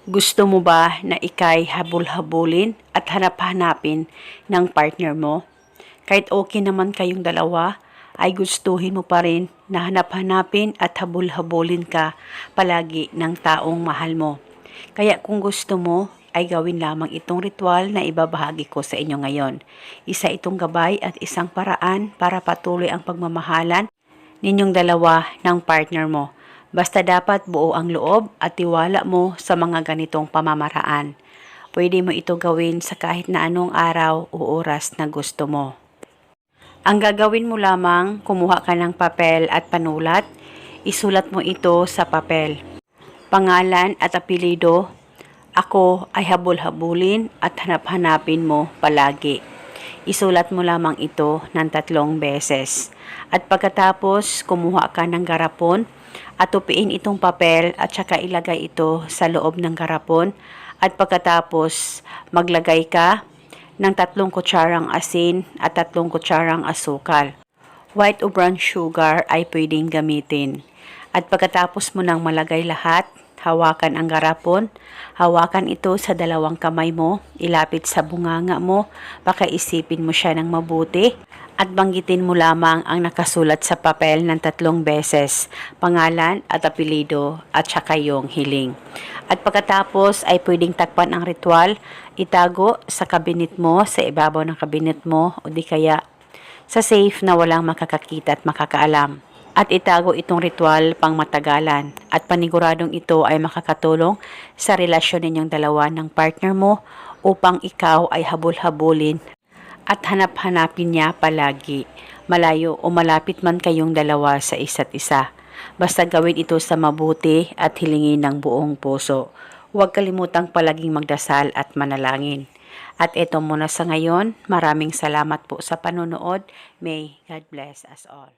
Gusto mo ba na ikay habol-habulin at hanap-hanapin ng partner mo? Kahit okay naman kayong dalawa, ay gustuhin mo pa rin na hanap-hanapin at habol-habulin ka palagi ng taong mahal mo. Kaya kung gusto mo, ay gawin lamang itong ritual na ibabahagi ko sa inyo ngayon. Isa itong gabay at isang paraan para patuloy ang pagmamahalan ninyong dalawa ng partner mo. Basta dapat buo ang loob at tiwala mo sa mga ganitong pamamaraan. Pwede mo ito gawin sa kahit na anong araw o oras na gusto mo. Ang gagawin mo lamang, kumuha ka ng papel at panulat. Isulat mo ito sa papel. Pangalan at apelido. Ako ay habol-habulin at hanap-hanapin mo palagi. Isulat mo lamang ito ng 3 beses. At pagkatapos, kumuha ka ng garapon at tupiin itong papel at saka ilagay ito sa loob ng garapon. At pagkatapos, maglagay ka ng 3 kutsarang asin at 3 kutsarang asukal. White o brown sugar ay pwedeng gamitin. At pagkatapos mo nang malagay lahat, hawakan ang garapon, hawakan ito sa 2 kamay mo, ilapit sa bunganga mo, pakaisipin mo siya ng mabuti, at banggitin mo lamang ang nakasulat sa papel ng 3 beses, pangalan at apelido at saka yung hiling. At pagkatapos ay pwedeng takpan ang ritual, itago sa kabinet mo, sa ibabaw ng kabinet mo, o di kaya sa safe na walang makakakita at makakaalam. At itago itong ritual pang matagalan at paniguradong ito ay makakatulong sa relasyon ninyong dalawa ng partner mo upang ikaw ay habol-habulin at hanap-hanapin niya palagi, malayo o malapit man kayong dalawa sa isa't isa. Basta gawin ito sa mabuti at hilingin ng buong puso. Huwag kalimutang palaging magdasal at manalangin. At ito muna sa ngayon, maraming salamat po sa panonood. May God bless us all.